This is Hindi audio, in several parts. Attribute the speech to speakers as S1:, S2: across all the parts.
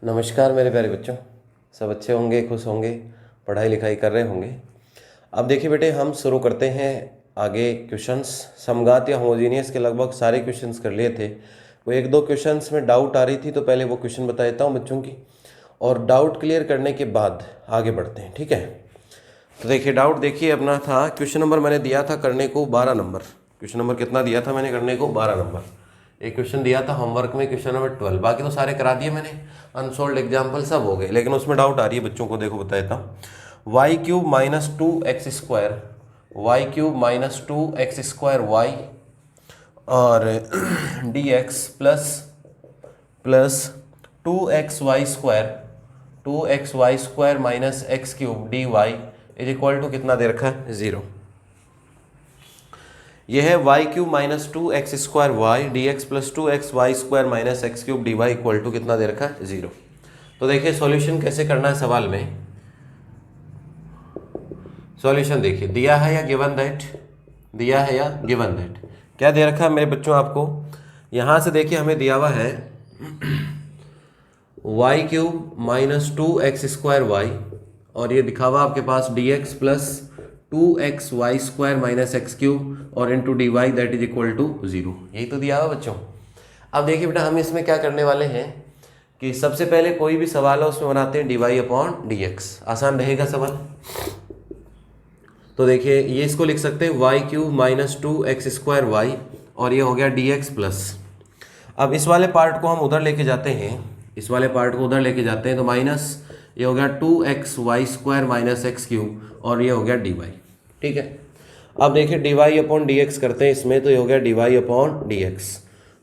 S1: नमस्कार मेरे प्यारे बच्चों, सब अच्छे होंगे, खुश होंगे, पढ़ाई लिखाई कर रहे होंगे। अब देखिए बेटे, हम शुरू करते हैं आगे क्वेश्चंस। समघात या होमोजीनियस के लगभग सारे क्वेश्चंस कर लिए थे। वो एक दो क्वेश्चंस में डाउट आ रही थी, तो पहले वो क्वेश्चन बता देता हूँ बच्चों की, और डाउट क्लियर करने के बाद आगे बढ़ते हैं, ठीक है। तो देखिए, डाउट देखिए अपना था, क्वेश्चन नंबर मैंने दिया था करने को 12 नंबर। क्वेश्चन नंबर कितना दिया था मैंने करने को? 12 नंबर। एक क्वेश्चन दिया था होमवर्क में, क्वेश्चन नंबर 12। बाकी तो सारे करा दिए मैंने, अनसोल्ड एग्जाम्पल सब हो गए, लेकिन उसमें डाउट आ रही है बच्चों को। देखो बता देता हूँ। Y cube minus 2x², y cube minus 2x² y और dx plus 2xy² minus x³ dy is equal to कितना दे रखा है? 0। यह है y cube minus 2x² d x plus 2xy² minus x³ dy equal to कितना दे रखा है? 0। तो देखिए सॉल्यूशन कैसे करना है सवाल में। सॉल्यूशन देखिए, दिया है या गिवन दैट, दिया है या गिवन दैट, क्या दे रखा है मेरे बच्चों आपको? यहां से देखिए हमें दिया हुआ है वाई क्यूब माइनस 2x² और ये दिखा हुआ आपके पास dx plus 2xy² minus x³ और into dy that is equal to 0। यही तो दिया हुआ बच्चों। अब देखिए बेटा, हम इसमें क्या करने वाले हैं कि सबसे पहले कोई भी सवाल है उसमें बनाते हैं dy/dx। आसान रहेगा सवाल। तो देखिए, ये इसको लिख सकते हैं वाई क्यूब माइनस 2x² और ये हो गया dx प्लस। अब इस वाले पार्ट को हम उधर लेके जाते हैं, इस वाले पार्ट को उधर लेके जाते हैं, तो माइनस ये हो गया 2xy² माइनस x³ और ये हो गया dy, ठीक है। अब देखिए dy/dx करते हैं इसमें, तो ये हो गया dy/dx।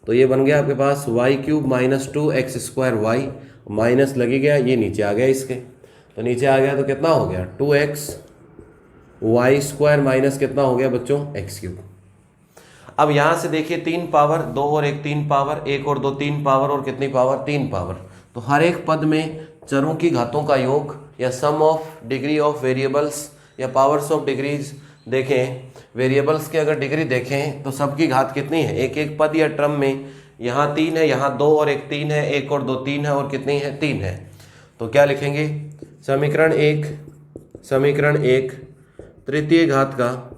S1: तो ये बन गया आपके पास y cube minus 2x² minus लगी गया, ये नीचे आ गया इसके, तो नीचे आ गया तो कितना हो गया? 2xy² माइनस कितना हो गया बच्चों? x³। अब यहां से देखिए 3 पावर, 2 और 1 3 पावर, 1 और 2 3 पावर और कितनी पावर? 3 पावर। तो हर एक पद में चरों की घातों का योग या सम ऑफ डिग्री ऑफ वेरिएबल्स या पावर्स ऑफ डिग्रीज देखें, वेरिएबल्स की अगर डिग्री देखें तो सबकी घात कितनी है? एक एक पद या टर्म में, यहाँ 3 है, यहाँ 2 और 1 3 है, 1 और 2 3 है और कितनी है? 3 है। तो क्या लिखेंगे? समीकरण 1 तृतीय घात का,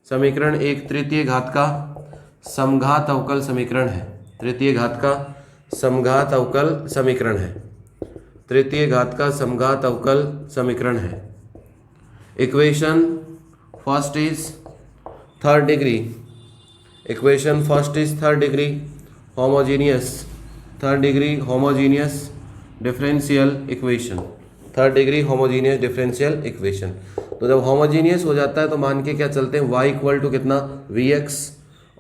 S1: समीकरण 1 तृतीय घात का समघात अवकल समीकरण है। तृतीय घात का समघात अवकल समीकरण है। तृतीय घात का समघात अवकल समीकरण है। Equation first is third degree, equation first is third degree homogeneous, third degree homogeneous differential equation, third degree homogeneous differential equation. तो जब होमोजीनियस हो जाता है तो मान के क्या चलते हैं? y इक्वल टू कितना? vx,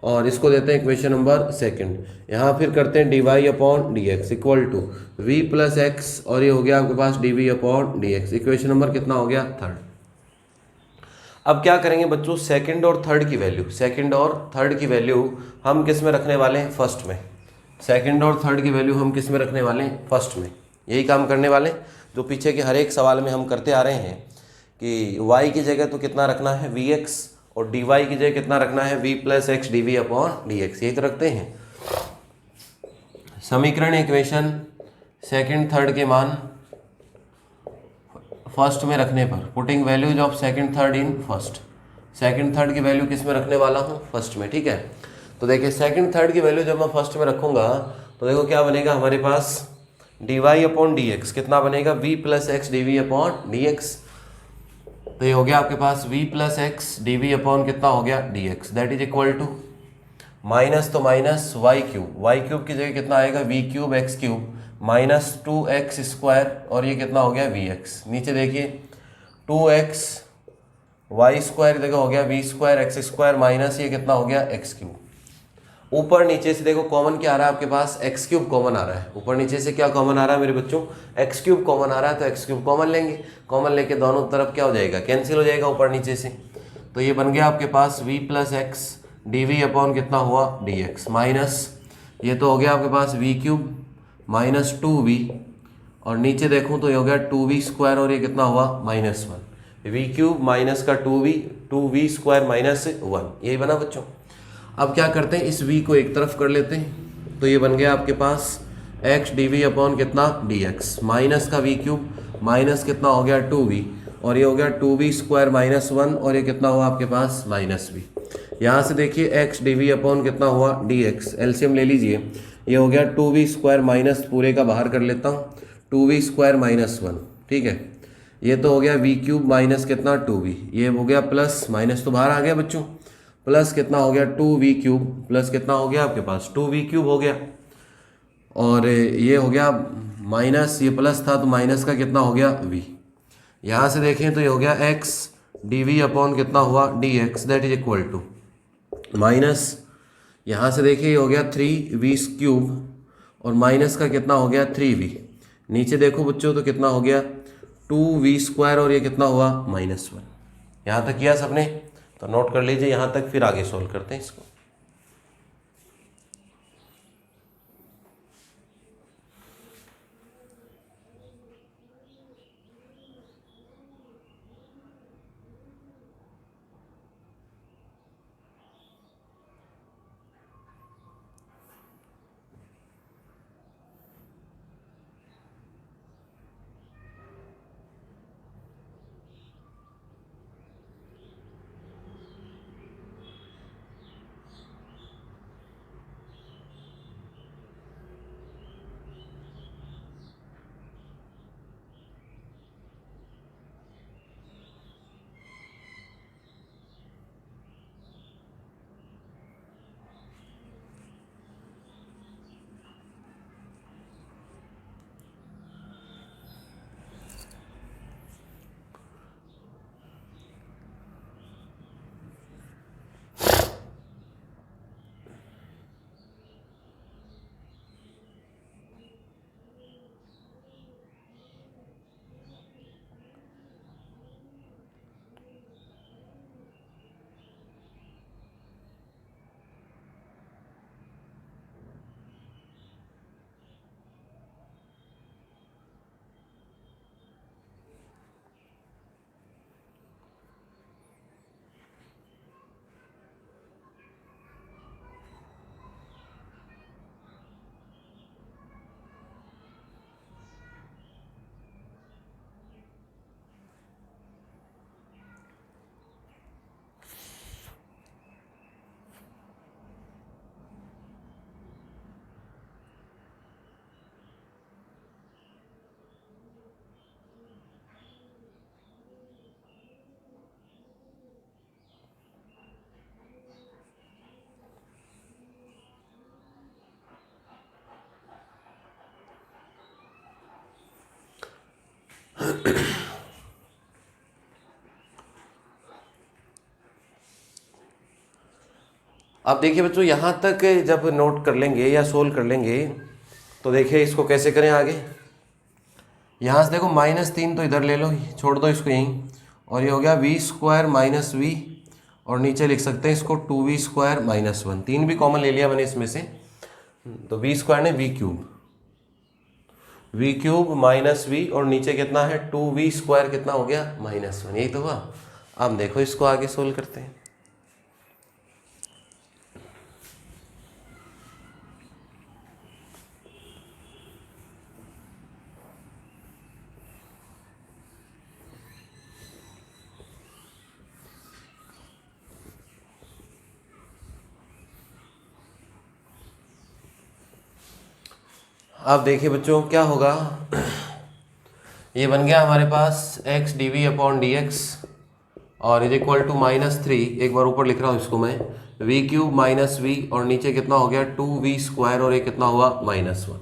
S1: और इसको देते हैं इक्वेशन नंबर सेकंड। यहाँ फिर करते हैं dy/dx equal to v plus x और ये हो गया आपके पास dv/dx। इक्वेशन नंबर कितना हो गया? थर्ड। अब क्या करेंगे बच्चों? सेकंड और थर्ड की वैल्यू, सेकंड और थर्ड की वैल्यू हम किस में रखने वाले हैं? फर्स्ट में। सेकंड और थर्ड की वैल्यू हम किस में रखने वाले हैं? फर्स्ट में। यही काम करने वाले जो पीछे के हर एक सवाल में हम करते आ रहे हैं कि y की जगह तो कितना रखना है? vx, और dy की जगह कितना रखना है? v plus x dv/dx। यही तो रखते हैं। समीकरण इक्वेशन सेकंड थर्ड के मान फर्स्ट में रखने पर, putting values of second third in first, second third की वैल्यू किस में रखने वाला हूँ? फर्स्ट में, ठीक है। तो देखिए सेकंड थर्ड की वैल्यू जब मैं फर्स्ट में रखूंगा तो देखो क्या बनेगा हमारे पास? dy/dx कितना बनेगा? v plus x dv/dx। तो ये हो गया आपके पास v प्लस एक्स dv/ कितना हो गया? dx that is equal to minus, तो माइनस y³ की जगह कितना आएगा? v³ x³ माइनस 2x² और ये कितना हो गया? vx। नीचे देखिए 2xy² देखो हो गया v² x² माइनस ये कितना हो गया? x³। ऊपर नीचे से देखो कॉमन क्या आ रहा है आपके पास? x³ कॉमन आ रहा है। ऊपर नीचे से क्या कॉमन आ रहा है मेरे बच्चों? x³ कॉमन आ रहा है, तो x³ कॉमन लेंगे। कॉमन लेके दोनों तरफ क्या हो जाएगा? कैंसिल हो जाएगा ऊपर नीचे से। तो ये बन गया आपके पास v प्लस एक्स dv/ कितना हुआ? dx माइनस ये तो हो गया आपके पास v³ माइनस 2v और नीचे देखूँ तो ये हो गया 2v² और ये कितना हुआ? -1। v³ माइनस का 2v² माइनस 1, यही बना बच्चों। अब क्या करते हैं? इस v को एक तरफ कर लेते हैं, तो ये बन गया आपके पास एक्स डी वी अपॉन कितना डी एक्स, माइनस का वी क्यूब माइनस कितना हो गया 2v, और ये हो गया 2v स्क्वायर माइनस 1, और ये कितना हुआ आपके पास माइनस v। यहाँ से देखिए एक्स डी वी अपॉन कितना हुआ डी एक्स, एलसीएम ले लीजिए, ये हो गया 2v स्क्वायर माइनस पूरे का बाहर कर लेता हूँ 2v स्क्वायर माइनस 1, ठीक है। ये तो हो गया v क्यूब माइनस कितना 2v, ये हो गया प्लस माइनस तो बाहर आ गया बच्चों, प्लस कितना हो गया 2v क्यूब, प्लस कितना हो गया आपके पास 2v क्यूब हो गया, और ये हो गया माइनस, ये प्लस था तो माइनस का कितना हो गया v। यहाँ से देखें तो ये हो गया x डी वी अपॉन कितना हुआ d x, that is equal to minus, यहाँ से देखिए ये हो गया 3v क्यूब और माइनस का कितना हो गया 3v, नीचे देखो बच्चों तो कितना हो गया 2v स्क्वायर, और ये कितना हुआ माइनस 1। यहाँ तक किया सबने, तो नोट कर लीजिए यहाँ तक, फिर आगे सोल्व करते हैं इसको। अब देखिए बच्चों यहाँ तक जब नोट कर लेंगे या सोल्व कर लेंगे तो देखिए इसको कैसे करें आगे। यहाँ से देखो -3 तो इधर ले लो, छोड़ दो इसको यहीं, और ये हो गया v स्क्वायर माइनस वी, और नीचे लिख सकते हैं इसको 2v स्क्वायर माइनस 1, 3 भी कॉमन ले लिया मैंने इसमें से, तो v स्क्वायर ने v क्यूब माइनस v, और नीचे कितना है 2v स्क्वायर कितना हो गया -1, यही तो हुआ। अब देखो इसको आगे सोल्व करते हैं। अब देखिए बच्चों क्या होगा, ये बन गया हमारे पास x d v upon d x, और इज इक्वल टू -3, एक बार ऊपर लिख रहा हूँ इसको मैं, v क्यूब माइनस वी, और नीचे कितना हो गया 2v स्क्वायर, और ये कितना हुआ -1।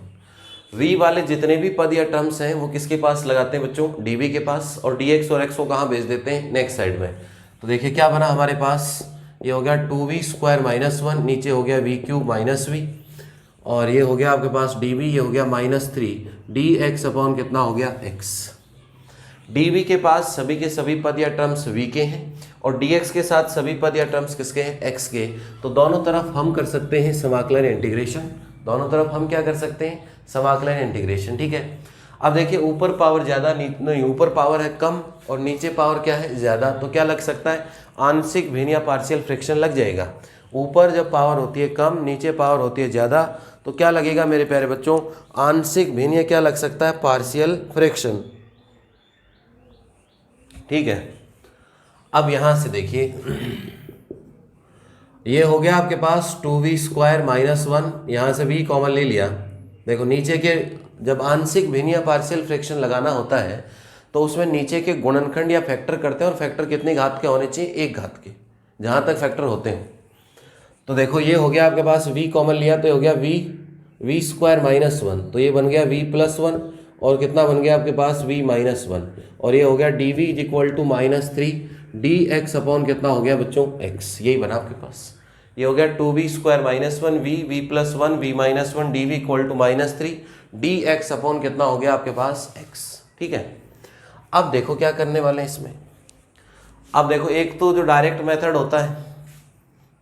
S1: v वाले जितने भी पद या टर्म्स हैं वो किसके पास लगाते हैं बच्चों, dv के पास, और dx और x को कहाँ भेज देते हैं नेक्स्ट साइड में। तो देखिए क्या बना हमारे पास, ये हो गया 2v स्क्वायर -1, नीचे हो गया v क्यूब माइनस वी, और ये हो गया आपके पास dv, ये हो गया -3 dx अपॉन कितना हो गया x। dv के पास सभी के सभी पद या टर्म्स v के हैं, और dx के साथ सभी पद या टर्म्स किसके हैं x के, तो दोनों तरफ हम कर सकते हैं समाकलन इंटीग्रेशन, दोनों तरफ हम क्या कर सकते हैं समाकलन इंटीग्रेशन, ठीक है। अब देखिए ऊपर पावर ज़्यादा नहीं, ऊपर पावर है कम और नीचे पावर क्या है ज़्यादा, तो क्या लग सकता है आंशिक भिन्न या पार्शियल फ्रैक्शन लग जाएगा। ऊपर जब पावर होती है कम, नीचे पावर होती है ज़्यादा, तो क्या लगेगा मेरे प्यारे बच्चों, आंशिक भिन्न क्या लग सकता है, पार्शियल फ्रैक्शन। ठीक है, अब यहां से देखिए ये हो गया आपके पास 2v² माइनस 1, यहां से v कॉमन ले लिया। देखो नीचे के जब आंशिक भिन्न या पार्शियल फ्रैक्शन लगाना होता है तो उसमें नीचे के गुणनखंड या फैक्टर करते हैं, और फैक्टर कितनी घात के होने चाहिए, एक घात के, जहां तक फैक्टर होते हैं। तो देखो ये हो गया आपके पास v कॉमन लिया तो ये हो गया v² माइनस 1, तो ये बन गया v+1, और कितना बन गया आपके पास v-1, और ये हो गया dv is equal to -3 dx upon कितना हो गया बच्चों, x। यही बना आपके पास, ये हो गया 2v² minus 1 v+1 v-1 dv equal to -3 dx upon कितना हो गया आपके पास, x। ठीक है, अब देखो क्या करने वाले हैं इसमें। अब देखो एक तो जो डायरेक्ट मेथड होता है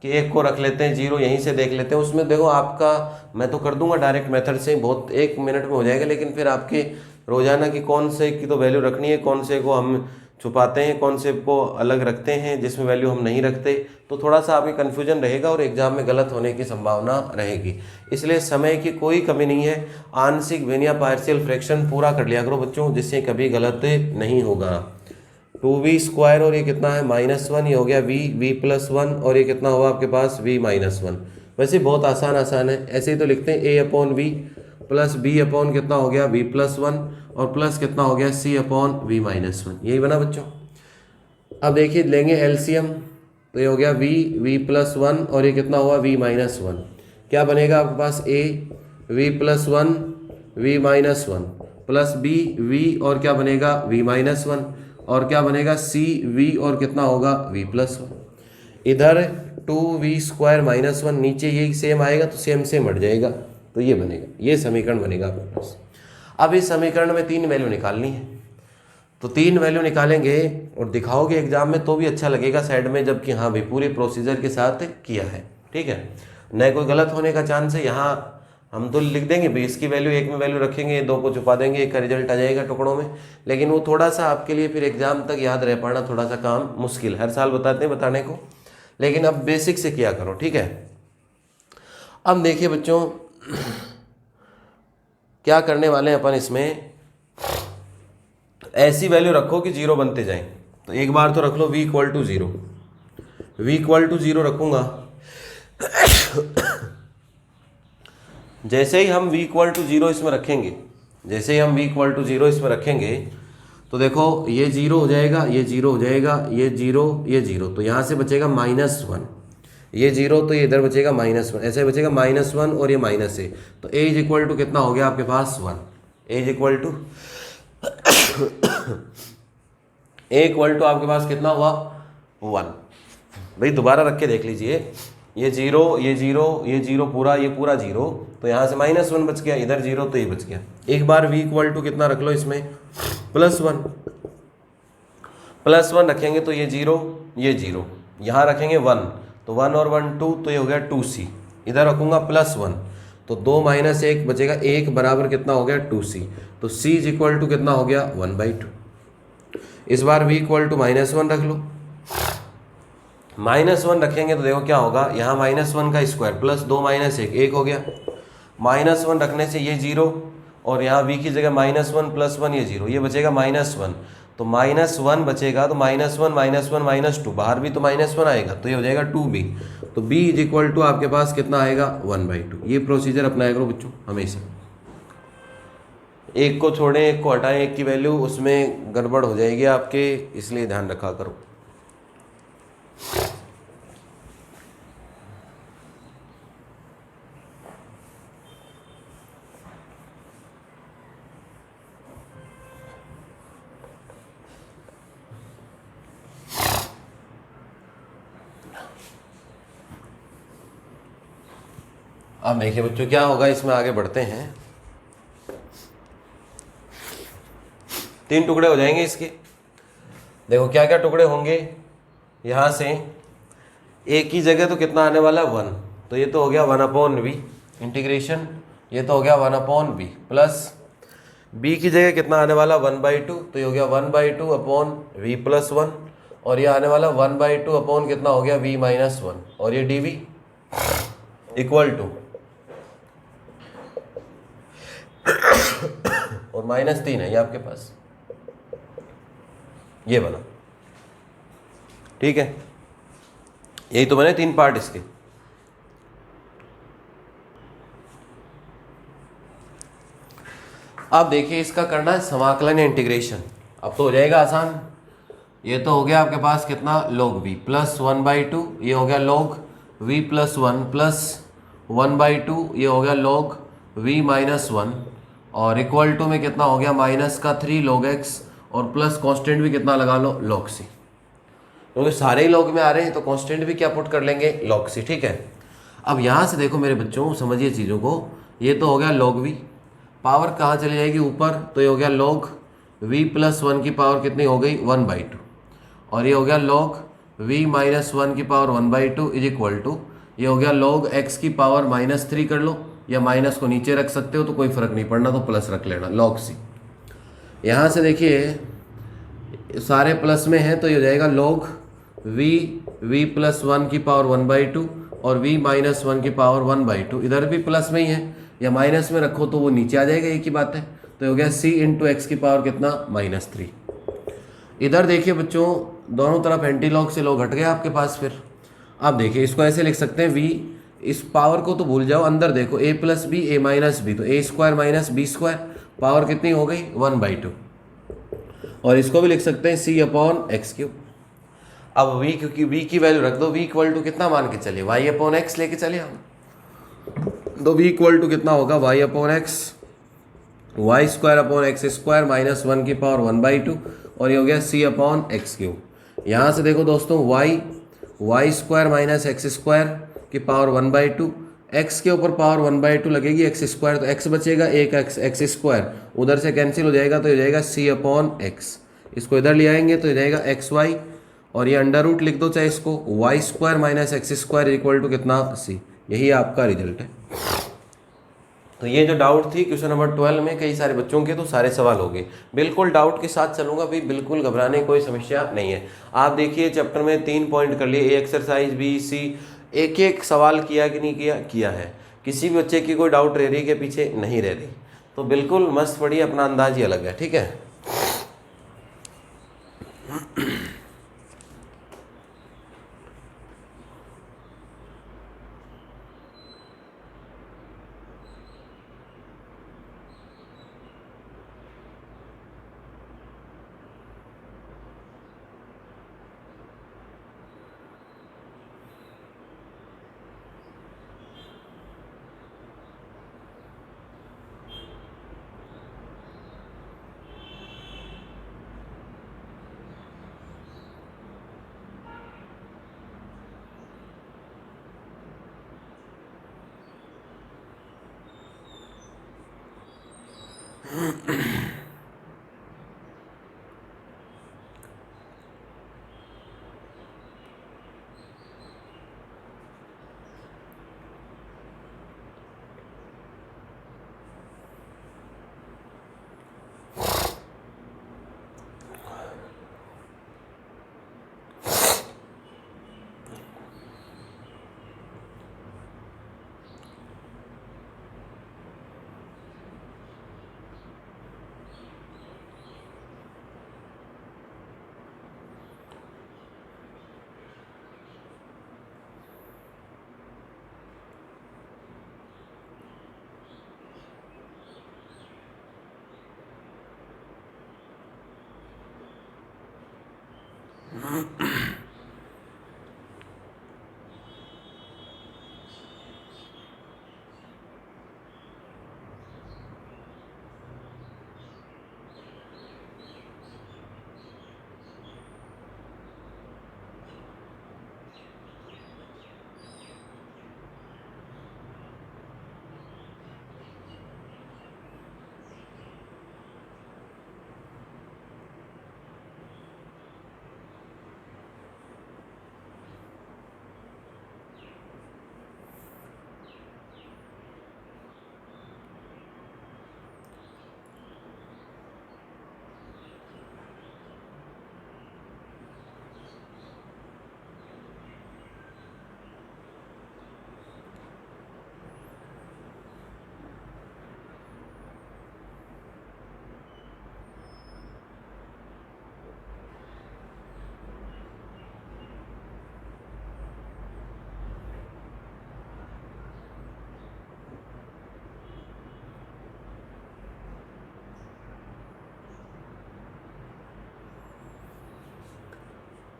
S1: कि एक को रख लेते हैं 0, यहीं से देख लेते हैं, उसमें देखो आपका मैं तो कर दूंगा डायरेक्ट मेथड से, बहुत 1 मिनट में हो जाएगा, लेकिन फिर आपके रोजाना की कौन से की तो वैल्यू रखनी है, कौन से को हम छुपाते हैं, कौन से को अलग रखते हैं, जिसमें वैल्यू हम नहीं रखते, तो थोड़ा सा आपकी कन्फ्यूजन रहेगा और एग्जाम में गलत होने की संभावना रहेगी। इसलिए समय की कोई कमी नहीं है, आंशिक भिन्न या पार्शियल फ्रैक्शन पूरा कर लिया करो बच्चों, जिससे कभी गलत नहीं होगा। 2v² और ये कितना है -1, ये हो गया v+1, और ये कितना हुआ आपके पास v-1। वैसे बहुत आसान है, ऐसे ही तो लिखते हैं a/v प्लस b अपॉन कितना हो गया v+1, और प्लस कितना हो गया c/v-1। यही बना बच्चों। अब देखिए लेंगे एलसीएम, तो ये हो गया v+1 और ये कितना हुआ v-1, क्या बनेगा आपके पास a v+1 v-1 plus b v और क्या बनेगा v-1, और क्या बनेगा c v और कितना होगा v+1। इधर 2v² माइनस 1, नीचे यही सेम आएगा तो सेम हट जाएगा, तो ये बनेगा, ये समीकरण बनेगा आपके पास। अब इस समीकरण में 3 वैल्यू निकालनी है, तो 3 वैल्यू निकालेंगे और दिखाओगे एग्जाम में तो भी अच्छा लगेगा साइड में, जबकि हाँ भाई पूरे प्रोसीजर के साथ किया है। ठीक है, न कोई गलत होने का चांस है। यहाँ हम तो लिख देंगे भाई इसकी वैल्यू 1 में वैल्यू रखेंगे, 2 को छुपा देंगे, 1 का रिजल्ट आ जाएगा टुकड़ों में, लेकिन वो थोड़ा सा आपके लिए फिर एग्जाम तक याद रह पाना थोड़ा सा काम मुश्किल। हर साल बताते हैं बताने को, लेकिन अब बेसिक से किया करो। ठीक है, अब देखिए बच्चों क्या करने वाले हैं अपन इसमें, ऐसी वैल्यू रखो कि 0 बनते जाएं। तो एक बार तो रख लो v = 0, v = 0 रखूंगा। जैसे ही हम v = 0 इसमें रखेंगे, जैसे ही हम v = 0 इसमें रखेंगे, तो देखो ये 0 हो जाएगा, ये 0 हो जाएगा, ये 0 ये 0, तो यहाँ से बचेगा -1, ये 0 तो ये इधर बचेगा -1, ऐसे बचेगा -1 और ये -a, तो a = कितना हो गया आपके पास 1, a = आपके पास कितना हुआ 1। भाई दोबारा रख के देख लीजिए, ये 0 ये 0 ये 0 पूरा, ये पूरा 0, तो यहाँ से -1 बच गया, इधर 0 तो ये बच गया। एक बार v = कितना रख लो इसमें +1, +1 रखेंगे तो ये 0 ये 0, यहाँ रखेंगे 1, तो 1 और 1 2, तो ये हो गया 2c, इधर रखूंगा +1, तो 2 - 1 बचेगा, 1 बराबर कितना हो गया 2c, तो c = कितना हो गया 1/2। इस बार v = -1 रख लो, -1 रखेंगे तो देखो क्या होगा, यहाँ -1 का स्क्वायर प्लस 2 - 1 हो गया, -1 रखने से ये 0, और यहाँ v की जगह -1 + 1 ये 0, ये बचेगा -1, तो -1 बचेगा, तो -1 -2, बाहर भी तो -1 आएगा, तो ये हो जाएगा 2b, तो b = आपके पास कितना आएगा 1/2। ये प्रोसीजर अपनाया करो बच्चों हमेशा, एक को छोड़ें एक को हटाएं, एक की वैल्यू उसमें गड़बड़ हो जाएगी आपके, इसलिए ध्यान रखा करो। अब देखिए बच्चों क्या होगा, इसमें आगे बढ़ते हैं। 3 टुकड़े हो जाएंगे इसके। देखो क्या क्या टुकड़े होंगे, यहाँ से एक ही जगह तो कितना आने वाला 1, तो ये तो हो गया 1/v इंटीग्रेशन, ये तो हो गया 1/v प्लस b की जगह कितना आने वाला 1/2, तो ये हो गया 1/2 अपॉन v+1, और ये आने वाला 1/2 अपॉन कितना हो गया v-1, और ये dv इक्वल टू और -3 है ये आपके पास, ये बना। ठीक है, यही तो बने 3 पार्ट इसके। अब देखिए इसका करना है समाकलन या इंटीग्रेशन। अब तो हो जाएगा आसान। ये तो हो गया आपके पास कितना, log v प्लस 1/2, ये हो गया log v प्लस 1 प्लस 1/2, ये हो गया log v माइनस 1, और इक्वल टू में कितना हो गया -3 log x, और प्लस कांस्टेंट भी कितना लगा लो, log c, क्योंकि सारे ही log में आ रहे हैं तो कांस्टेंट भी क्या पुट कर लेंगे, log c। ठीक है, अब यहाँ से देखो मेरे बच्चों, समझिए चीज़ों को। ये तो हो गया log v, पावर कहाँ चली जाएगी, ऊपर, तो ये हो गया log v प्लस 1 की पावर कितनी हो गई, 1/2, और ये हो गया log v माइनस 1 की पावर 1/2 इज इक्वल टू, ये हो गया log x की पावर -3 कर लो, या माइनस को नीचे रख सकते हो तो कोई फर्क नहीं पड़ना, तो प्लस रख लेना, log c। यहाँ से देखिए सारे प्लस में है तो ये हो जाएगा log v प्लस 1 की पावर 1/2 और v माइनस 1 की पावर 1/2, इधर भी प्लस में ही है, या माइनस में रखो तो वो नीचे आ जाएगा, एक ही बात है। तो ये हो गया c इंटू एक्स की पावर कितना, -3। इधर देखिए बच्चों, दोनों तरफ एंटी लॉग से लॉग हट गया आपके पास। फिर अब देखिए इसको ऐसे लिख सकते हैं, v, इस पावर को तो भूल जाओ, अंदर देखो a plus b a minus b, तो a square minus b square, power कितनी हो गई, 1/2, और इसको भी लिख सकते हैं c अपॉन एक्स क्यूब। अब v, क्योंकि v की वैल्यू रख दो, v इक्वल टू कितना मान के चलिए, y अपॉन एक्स लेके चलिए हम, तो v इक्वल टू कितना होगा, y upon x, y square upon x square minus 1 की पावर 1/2, और ये हो गया c अपॉन एक्स क्यूब। यहाँ से देखो दोस्तों, y square minus x square की पावर 1/2, एक्स के ऊपर पावर 1/2 लगेगी, एक्स स्क्वायर, तो एक्स बचेगा, एक एक्स स्क्वायर उधर से कैंसिल हो जाएगा, तो हो जाएगा c अपॉन एक्स। इसको इधर ले आएंगे तो हो जाएगा एक्स वाई, और ये अंडर रूट लिख दो चाहे इसको, y square minus x square equal to कितना, c। यही आपका रिजल्ट है। तो ये जो डाउट थी क्वेश्चन नंबर 12 में कई सारे बच्चों के, तो सारे सवाल हो गए। बिल्कुल डाउट के साथ चलूंगा भाई, बिल्कुल घबराने की कोई समस्या नहीं है। आप देखिए चैप्टर में 3 पॉइंट कर लिए, ए एक्सरसाइज बी सी, एक एक सवाल किया कि नहीं किया, किया है। किसी भी बच्चे की कोई डाउट रह रही के पीछे नहीं रह रही, तो बिल्कुल मस्त पढ़िए, अपना अंदाज ही अलग है। ठीक है,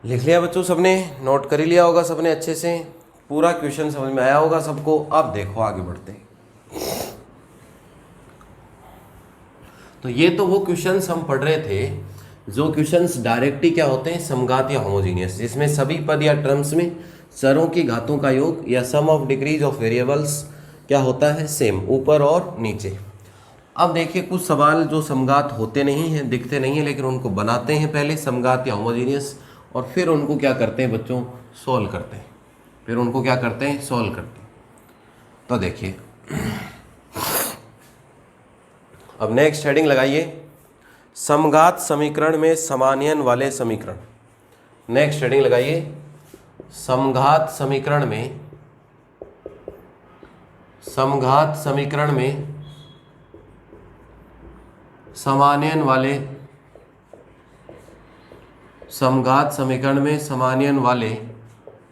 S1: लिख लिया बच्चों सबने, नोट कर ही लिया होगा सबने अच्छे से, पूरा क्वेश्चन समझ में आया होगा सबको। अब देखो आगे बढ़ते हैं। तो ये तो वो क्वेश्चंस हम पढ़ रहे थे जो क्वेश्चंस डायरेक्टली क्या होते हैं, समघात या होमोजीनियस, जिसमें सभी पद या टर्म्स में चरों की घातों का योग या सम ऑफ डिग्रीज ऑफ वेरिएबल्स क्या होता है, सेम, ऊपर और नीचे। अब देखिए कुछ सवाल जो समघात होते नहीं हैं, दिखते नहीं हैं, लेकिन उनको बनाते हैं पहले समघात या होमोजीनियस, और फिर उनको क्या करते हैं बच्चों, सॉल्व करते हैं। फिर उनको क्या करते हैं, सॉल्व करते हैं। तो देखिए अब नेक्स्ट हेडिंग लगाइए, समघात समीकरण में समान्वयन वाले समीकरण। नेक्स्ट हेडिंग लगाइए, समघात समीकरण में, समघात समीकरण में समान्वयन वाले, समघात समीकरण में समान्वयन वाले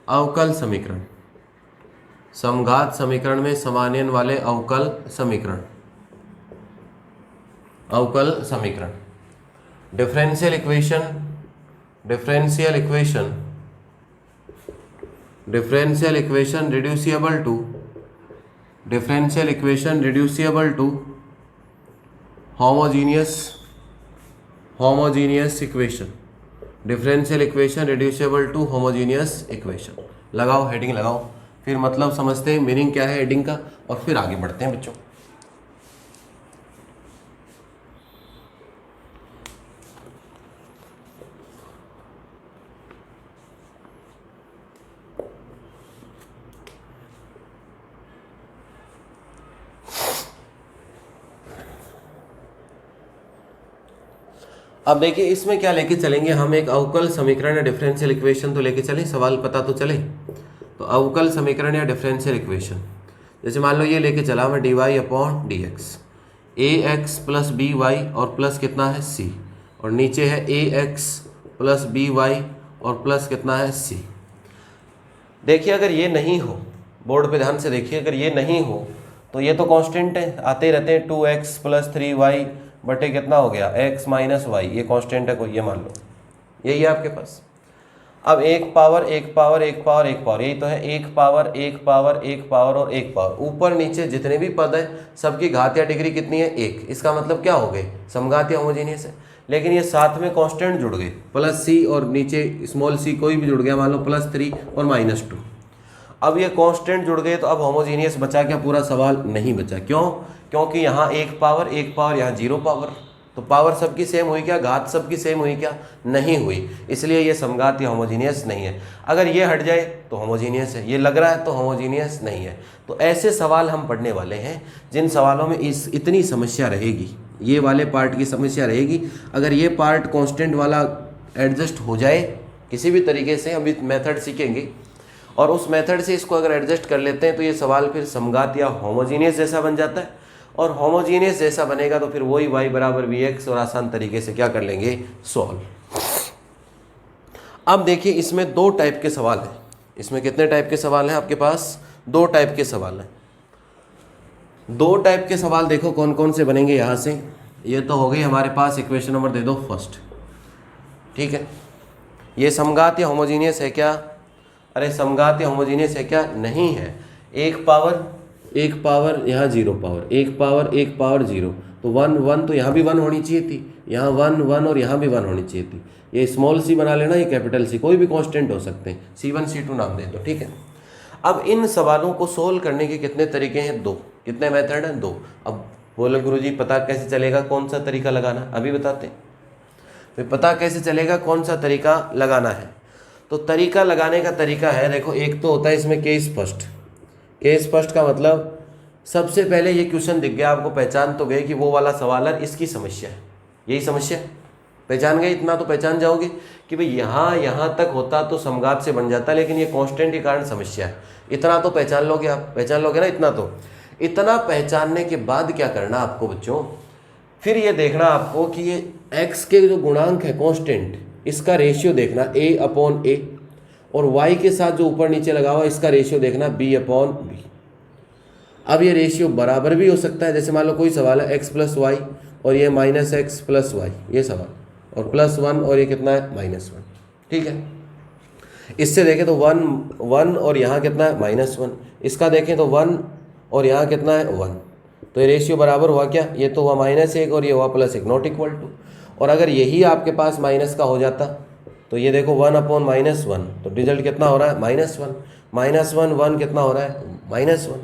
S1: अवकल समीकरण, समघात समीकरण में समान्वयन वाले अवकल समीकरण, अवकल समीकरण। Differential equation, differential equation, differential equation reducible to, differential equation reducible to homogeneous, homogeneous equation, differential equation reducible to homogeneous equation. लगाओ हेडिंग लगाओ, फिर मतलब समझते हैं मीनिंग क्या है हेडिंग का, और फिर आगे बढ़ते हैं बच्चों। अब देखिए इसमें क्या लेके चलेंगे हम, एक अवकल समीकरण या डिफरेंशियल इक्वेशन तो लेके चले, सवाल पता तो चले। तो अवकल समीकरण या डिफरेंशियल इक्वेशन, जैसे मान लो ये लेके चला मैं dy अपॉन डी एक्स, ए एक्स प्लस बी वाई और प्लस कितना है c, और नीचे है ए एक्स प्लस बी वाई और प्लस कितना है c। देखिए अगर ये नहीं हो, बोर्ड पे ध्यान से देखिए, अगर ये नहीं हो तो ये तो कांस्टेंट है, आते रहते हैं, 2x प्लस 3y बटे कितना हो गया x माइनस वाई, ये कांस्टेंट है कोई, ये मान लो यही है आपके पास। अब एक पावर एक पावर एक पावर एक पावर, यही तो है, एक पावर एक पावर एक पावर और एक पावर, ऊपर नीचे जितने भी पद है सबकी घात या डिग्री कितनी है, एक। इसका मतलब क्या हो गए, समघात या होमोजीनियस है। लेकिन ये साथ में कांस्टेंट जुड़ गए, प्लस सी और नीचे स्मॉल सी कोई भी जुड़ गया, मान लो +3 और -2। अब ये कांस्टेंट जुड़ गए तो अब होमोजीनियस बचा क्या, पूरा सवाल नहीं बचा। क्यों, क्योंकि यहाँ एक पावर यहाँ 0 पावर, तो पावर सबकी सेम हुई क्या, घात सबकी सेम हुई क्या, नहीं हुई, इसलिए ये समघात या होमोजीनियस नहीं है। अगर ये हट जाए तो होमोजीनियस है, ये लग रहा है तो होमोजीनियस नहीं है। तो ऐसे सवाल हम पढ़ने वाले हैं जिन सवालों में इतनी समस्या रहेगी, ये वाले पार्ट की समस्या रहेगी। अगर ये पार्ट कांस्टेंट वाला एडजस्ट हो जाए किसी भी तरीके से, हम मेथड सीखेंगे और उस मेथड से इसको अगर एडजस्ट कर लेते हैं तो ये सवाल फिर समघात या होमोजीनियस जैसा बन जाता है, और होमोजीनियस जैसा बनेगा तो फिर वही y बराबर vx और आसान तरीके से क्या कर लेंगे, सॉल्व। अब देखिए इसमें 2 टाइप के सवाल हैं। इसमें कितने टाइप के सवाल हैं आपके पास, 2 टाइप के सवाल हैं। 2 टाइप के सवाल देखो कौन कौन से बनेंगे यहाँ से। ये तो हो गई हमारे पास, इक्वेशन नंबर दे दो फर्स्ट, ठीक है। ये समघात या होमोजीनियस है क्या, अरे समघात या होमोजीनियस है क्या, नहीं है। एक पावर यहाँ 0 पावर, एक पावर 0, तो 1 1 तो यहाँ भी 1 होनी चाहिए थी, यहाँ 1 1 और यहाँ भी 1 होनी चाहिए थी। ये स्मॉल सी बना लेना, ये कैपिटल सी, कोई भी कांस्टेंट हो सकते हैं, C1 C2 नाम दे दो, ठीक है। अब इन सवालों को सोल्व करने के कितने तरीके हैं, 2। कितने मेथड हैं, 2। अब बोलो गुरुजी पता कैसे चलेगा कौन सा तरीका लगाना, अभी बताते हैं। फिर पता कैसे चलेगा कौन सा तरीका लगाना है, तो तरीका लगाने का तरीका है, देखो एक तो होता है इसमें केस फर्स्ट। केस फर्स्ट का मतलब सबसे पहले ये क्वेश्चन दिख गया आपको, पहचान तो गए कि वो वाला सवाल है, इसकी समस्या है, यही समस्या पहचान गए, इतना तो पहचान जाओगे कि भाई यहाँ तक होता तो समघात से बन जाता, लेकिन ये कांस्टेंट के कारण समस्या है, इतना तो पहचान लोगे आप, पहचान लोगे ना इतना तो। इतना पहचानने के बाद क्या करना आपको बच्चों, फिर ये देखना आपको कि ये x के जो गुणांक है कांस्टेंट, इसका रेशियो देखना a/a, और y के साथ जो ऊपर नीचे लगा हुआ इसका रेशियो देखना b/b। अब ये रेशियो बराबर भी हो सकता है, जैसे मान लो कोई सवाल है x + y और ये -x + y, ये सवाल, और +1 और ये कितना है -1, ठीक है। इससे देखें तो 1 और यहाँ कितना है -1, इसका देखें तो 1 और यहाँ कितना है 1, तो ये रेशियो बराबर हुआ क्या, ये तो हुआ -1 और ये हुआ +1, नॉट इक्वल टू। और अगर यही आपके पास माइनस का हो जाता तो ये देखो 1/-1, तो रिजल्ट कितना हो रहा है -1, -1 कितना हो रहा है -1।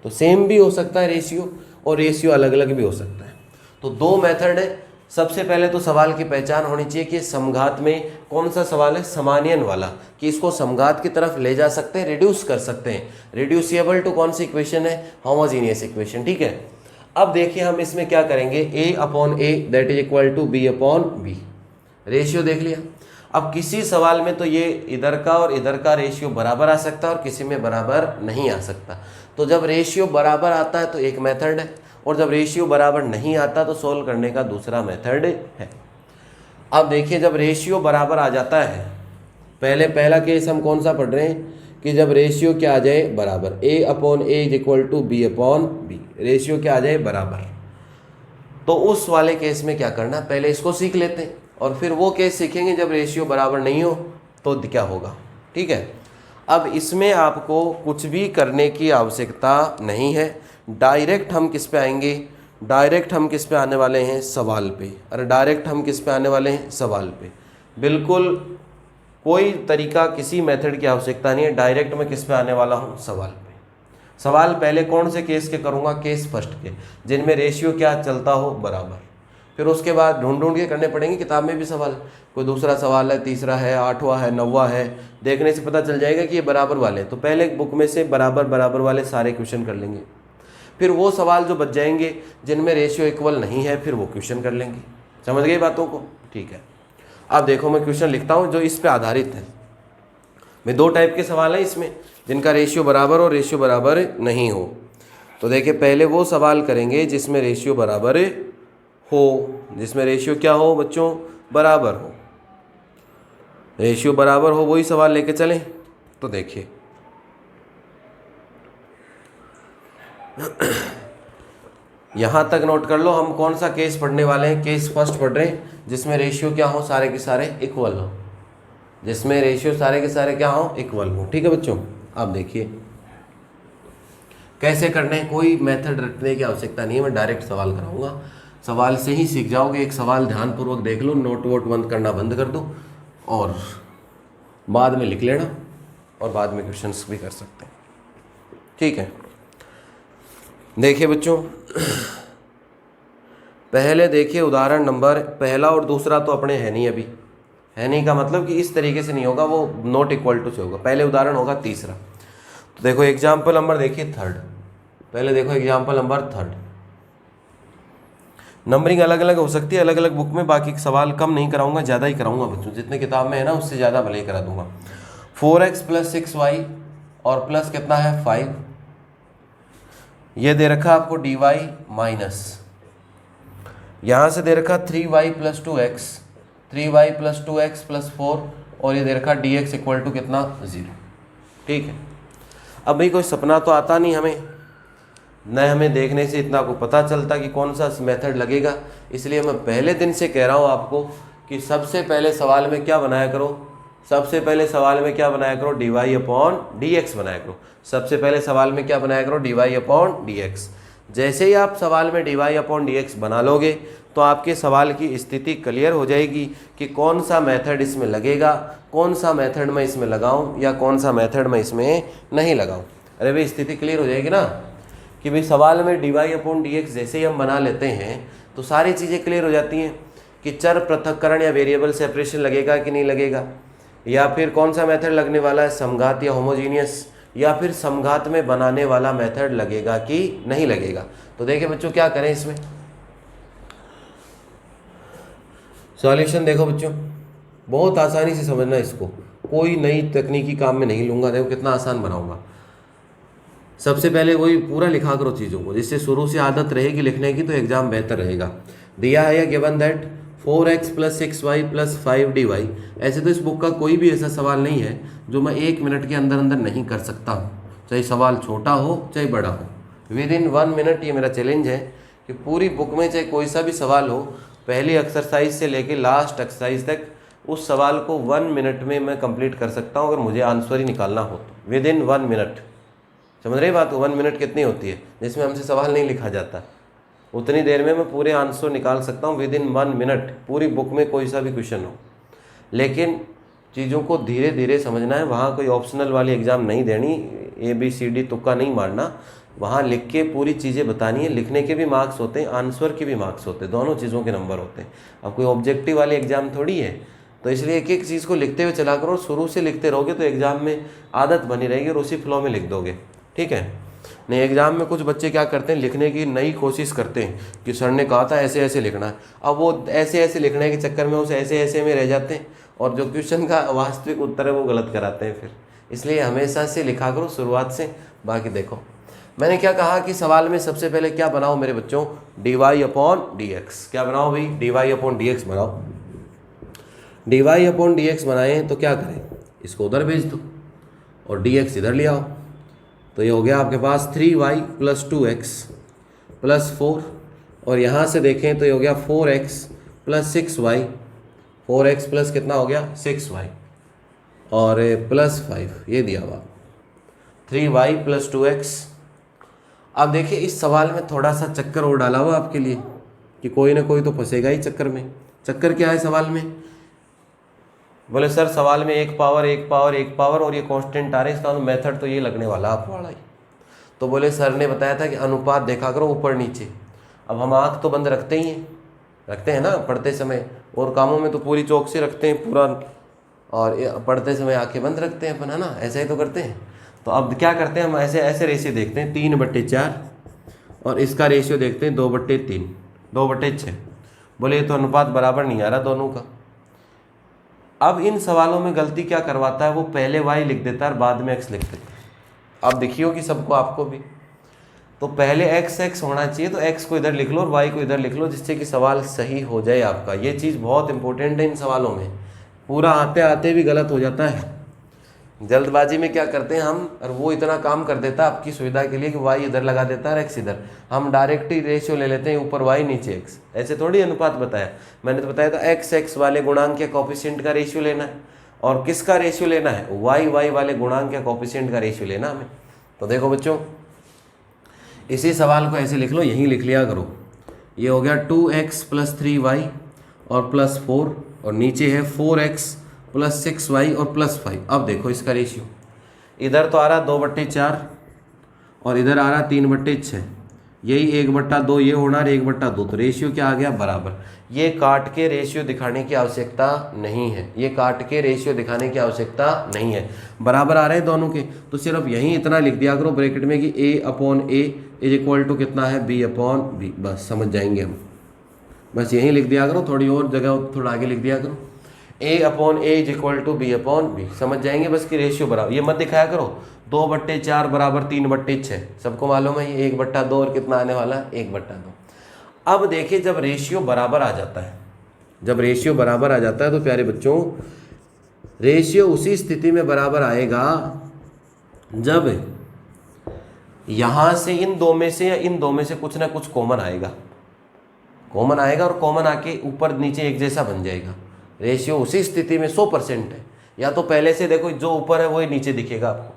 S1: तो सेम भी हो सकता है रेशियो, और रेशियो अलग अलग भी हो सकता है। तो दो मेथड है। सबसे पहले तो सवाल की पहचान होनी चाहिए कि समघात में कौन सा सवाल है, समानियन वाला, कि इसको समघात की तरफ ले जा सकते हैं, रिड्यूस कर सकते हैं। रिड्यूसिएबल टू कौन सी इक्वेशन है, होमोजीनियस इक्वेशन, ठीक है। अब देखिए हम इसमें क्या करेंगे, A/A that is equal to B/B, ratio देख लिया। अब किसी सवाल में तो ये इधर का और इधर का रेशियो बराबर आ सकता है और किसी में बराबर नहीं आ सकता। तो जब रेशियो बराबर आता है तो एक मेथड है, और जब रेशियो बराबर नहीं आता तो सोल्व करने का दूसरा मेथड है। अब देखिए जब रेशियो बराबर आ जाता है, पहला केस हम कौन सा पढ़ रहे हैं कि जब रेशियो क्या आ जाए बराबर, A/A is equal to B/B, ratio क्या आ जाए बराबर। तो उस वाले केस में क्या करना, पहले इसको सीख लेते हैं और फिर वो केस सीखेंगे जब रेशियो बराबर नहीं हो तो क्या होगा, ठीक है। अब इसमें आपको कुछ भी करने की आवश्यकता नहीं है, डायरेक्ट हम किस पे आएंगे, डायरेक्ट हम किस पे आने वाले हैं, सवाल पे। अरे डायरेक्ट हम किस पे आने वाले हैं, सवाल पे। बिल्कुल कोई तरीका, किसी मेथड की आवश्यकता नहीं है, डायरेक्ट मैं किस पे आने वाला हूँ, सवाल पे। सवाल पहले कौन से केस के करूँगा, केस फर्स्ट के, जिनमें रेशियो क्या चलता हो बराबर। फिर उसके बाद ढूंढ के करने पड़ेंगे, किताब में भी सवाल, कोई दूसरा सवाल है, तीसरा है, 8वां है, 9वां है, देखने से पता चल जाएगा कि ये बराबर वाले। तो पहले बुक में से बराबर वाले सारे क्वेश्चन कर लेंगे, फिर वो सवाल जो बच जाएंगे जिनमें रेशियो इक्वल नहीं है फिर वो क्वेश्चन कर लेंगे। समझ गए बातों को, ठीक है। अब देखो मैं क्वेश्चन लिखता हूँ जो इस पे आधारित है। मैं दो टाइप के सवाल हैं इसमें, जिनका रेशियो बराबर और रेशियो बराबर नहीं हो। तो देखिए पहले वो सवाल करेंगे जिसमें रेशियो बराबर हो, जिसमें रेशियो क्या हो बच्चों, बराबर हो, रेशियो बराबर हो, वही सवाल लेके चलें। तो देखिए यहाँ तक नोट कर लो, हम कौन सा केस पढ़ने वाले हैं, केस फर्स्ट पढ़ रहे हैं, जिसमें रेशियो क्या हो, सारे के सारे इक्वल हो, जिसमें रेशियो सारे के सारे क्या हो, इक्वल हो, ठीक है बच्चों। अब देखिए कैसे करने, कोई मेथड रखने की आवश्यकता नहीं है, मैं डायरेक्ट सवाल कराऊंगा, सवाल से ही सीख जाओगे। एक सवाल ध्यानपूर्वक देख लो, नोट वोट बंद करना बंद कर दो और बाद में लिख लेना, और बाद में क्वेश्चंस भी कर सकते हैं, ठीक है। देखिए बच्चों पहले देखिए उदाहरण नंबर, पहला और दूसरा तो अपने है नहीं, अभी है नहीं का मतलब कि इस तरीके से नहीं होगा, वो नॉट इक्वल टू से होगा। पहले उदाहरण होगा तीसरा। तो देखो एग्जाम्पल नंबर देखिए थर्ड, पहले देखो एग्जाम्पल नंबर थर्ड। नंबरिंग अलग अलग हो सकती है, अलग अलग बुक में, बाकी सवाल कम नहीं कराऊंगा, ज़्यादा ही कराऊंगा बच्चों, जितने किताब में है ना उससे ज़्यादा भले ही करा दूंगा। 4x + 6y और प्लस कितना है 5, ये दे रखा आपको dy माइनस, यहाँ से दे रखा 3y + 2x, 3y + 2x + 4, और ये दे रखा dx इक्वल टू कितना 0, ठीक है। अब भाई कोई सपना तो आता नहीं हमें, न हमें देखने से इतना को पता चलता कि कौन सा मेथड लगेगा, इसलिए मैं पहले दिन से कह रहा हूँ आपको कि सबसे पहले सवाल में क्या बनाया करो, सबसे पहले सवाल में क्या बनाया करो, dy/dx बनाया करो। सबसे पहले सवाल में क्या बनाया करो, dy/dx। जैसे ही आप सवाल में dy/dx बना लोगे तो आपके सवाल की स्थिति क्लियर हो जाएगी कि कौन सा मेथड इसमें लगेगा, कौन सा मेथड मैं इसमें लगाऊं या कौन सा मेथड मैं इसमें नहीं लगाऊं। अरे भाई स्थिति क्लियर हो जाएगी ना कि भाई सवाल में dy/dx जैसे ही हम बना लेते हैं तो सारी चीज़ें क्लियर हो जाती हैं कि चर पृथक्करण या वेरिएबल सेपरेशन लगेगा कि नहीं लगेगा, या फिर कौन सा मेथड लगने वाला है, समघात या होमोजीनियस, या फिर समघात में बनाने वाला मेथड लगेगा कि नहीं लगेगा। तो देखिए बच्चों क्या करें इसमें, सॉल्यूशन देखो बच्चों, बहुत आसानी से समझना इसको, कोई नई तकनीकी काम में नहीं लूँगा। देखो कितना आसान बनाऊंगा। सबसे पहले वही पूरा लिखा करो चीज़ों को, जिससे शुरू से आदत रहेगी लिखने की तो एग्जाम बेहतर रहेगा। दिया है given that 4x + 6y + 5dy। ऐसे तो इस बुक का कोई भी ऐसा सवाल नहीं है जो मैं 1 मिनट के अंदर अंदर नहीं कर सकता हूँ, चाहे सवाल छोटा हो चाहे बड़ा हो। विदिन 1 मिनट ये मेरा चैलेंज है कि पूरी बुक में चाहे कोई सा भी सवाल हो, पहली एक्सरसाइज से लेके लास्ट एक्सरसाइज तक उस सवाल को 1 मिनट में मैं कंप्लीट कर सकता हूँ अगर मुझे आंसर ही निकालना हो तो, विद इन 1 मिनट। समझ रही बात? 1 मिनट कितनी होती है जिसमें हमसे सवाल नहीं लिखा जाता, उतनी देर में मैं पूरे आंसर निकाल सकता हूँ विद इन 1 मिनट, पूरी बुक में कोई सा भी क्वेश्चन हो। लेकिन चीज़ों को धीरे धीरे समझना है, वहाँ कोई ऑप्शनल वाली एग्ज़ाम नहीं देनी, ABCD तुक्का नहीं मारना, वहाँ लिख के पूरी चीज़ें बतानी है। लिखने के भी मार्क्स होते हैं, आंसर के भी मार्क्स होते हैं, दोनों चीज़ों के नंबर होते हैं। अब कोई ऑब्जेक्टिव वाली एग्ज़ाम थोड़ी है, तो इसलिए एक एक चीज़ को लिखते हुए चला करो। शुरू से लिखते रहोगे तो एग्ज़ाम में आदत बनी रहेगी और उसी फ्लो में लिख दोगे, ठीक है। नहीं, एग्ज़ाम में कुछ बच्चे क्या करते हैं, लिखने की नई कोशिश करते हैं कि सर ने कहा था ऐसे ऐसे लिखना है। अब वो ऐसे ऐसे लिखने के चक्कर में उस ऐसे ऐसे में रह जाते हैं और जो क्वेश्चन का वास्तविक उत्तर है वो गलत कराते हैं फिर। इसलिए हमेशा से लिखा करो शुरुआत से। बाकी देखो मैंने क्या कहा कि सवाल में सबसे पहले क्या बनाओ मेरे बच्चों, dy/dx। क्या बनाओ भाई? dy/dx बनाओ। dy/dx बनाएं तो क्या करें, इसको उधर भेज दो और dx इधर ले आओ। तो ये हो गया आपके पास 3y + 2x + 4, और यहाँ से देखें तो ये हो गया 4x + 6y, 4x प्लस कितना हो गया 6y और +5, ये दिया हुआ 3y + 2x। अब देखिए इस सवाल में थोड़ा सा चक्कर और डाला हुआ आपके लिए कि कोई ना कोई तो फंसेगा ही चक्कर में। चक्कर क्या है सवाल में? बोले सर सवाल में 1 पावर 1 पावर 1 पावर और ये कांस्टेंट आ रहे हैं, इसका मेथड तो ये लगने वाला आप वाला ही। तो बोले सर ने बताया था कि अनुपात देखा करो ऊपर नीचे। अब हम आँख तो बंद रखते ही हैं, रखते हैं ना पढ़ते समय, और कामों में तो पूरी चौकसी रखते हैं पूरा, और पढ़ते समय आंखें बंद रखते हैं अपन, है ना, ऐसा ही तो करते हैं। तो अब क्या करते हैं हम, ऐसे ऐसे रेशियो देखते हैं 3/4 और इसका रेशियो देखते हैं 2/3 2/6। बोले ये तो अनुपात बराबर नहीं आ रहा दोनों का। अब इन सवालों में गलती क्या करवाता है, वो पहले y लिख देता है और बाद में x लिख देता है। आप देखियो कि सबको, आपको भी तो पहले x होना चाहिए, तो x को इधर लिख लो और y को इधर लिख लो, जिससे कि सवाल सही हो जाए आपका। ये चीज़ बहुत इंपॉर्टेंट है इन सवालों में, पूरा आते आते भी गलत हो जाता है। जल्दबाजी में क्या करते हैं हम, और वो इतना काम कर देता है आपकी सुविधा के लिए कि y इधर लगा देता है और x इधर, हम डायरेक्ट ही रेशियो ले लेते हैं, ऊपर y नीचे x। ऐसे थोड़ी अनुपात बताया, मैंने तो बताया था x वाले गुणांक या कोफिशिएंट का रेशियो लेना है, और किसका रेशियो लेना है, y वाले गुणांक या कोफिशिएंट का रेशियो लेना हमें। तो देखो बच्चों इसी सवाल को ऐसे लिख लो, यहीं लिख लिया करो। ये हो गया 2x + 3y और +4, और नीचे है 4x + 6y और +5। अब देखो इसका रेशियो, इधर तो आ रहा 2/4 और इधर आ रहा 3/6, यही 1/2 ये होना और 1/2, तो रेशियो क्या आ गया बराबर। ये काट के रेशियो दिखाने की आवश्यकता नहीं है, ये काट के रेशियो दिखाने की आवश्यकता नहीं है, बराबर आ रहे हैं दोनों के। तो सिर्फ यहीं इतना लिख दिया करो ब्रैकेट में कि a/a = कितना है b/b, बस समझ जाएंगे हम। बस यहीं लिख दिया करो, थोड़ी और जगह थोड़ा आगे लिख दिया करो, a/a = b/b, समझ जाएंगे बस कि रेशियो बराबर। ये मत दिखाया करो 2/4 = 3/6, सबको मालूम है ये 1/2 और कितना आने वाला है 1/2। अब देखिए जब रेशियो बराबर आ जाता है, जब रेशियो बराबर आ जाता है तो प्यारे बच्चों रेशियो उसी स्थिति में बराबर आएगा जब यहाँ से इन दो में से या इन दो में से कुछ ना कुछ कॉमन आएगा, कॉमन आएगा और कॉमन आके ऊपर नीचे एक जैसा बन जाएगा। रेशियो उसी स्थिति में 100% है, या तो पहले से देखो जो ऊपर है वही नीचे दिखेगा आपको।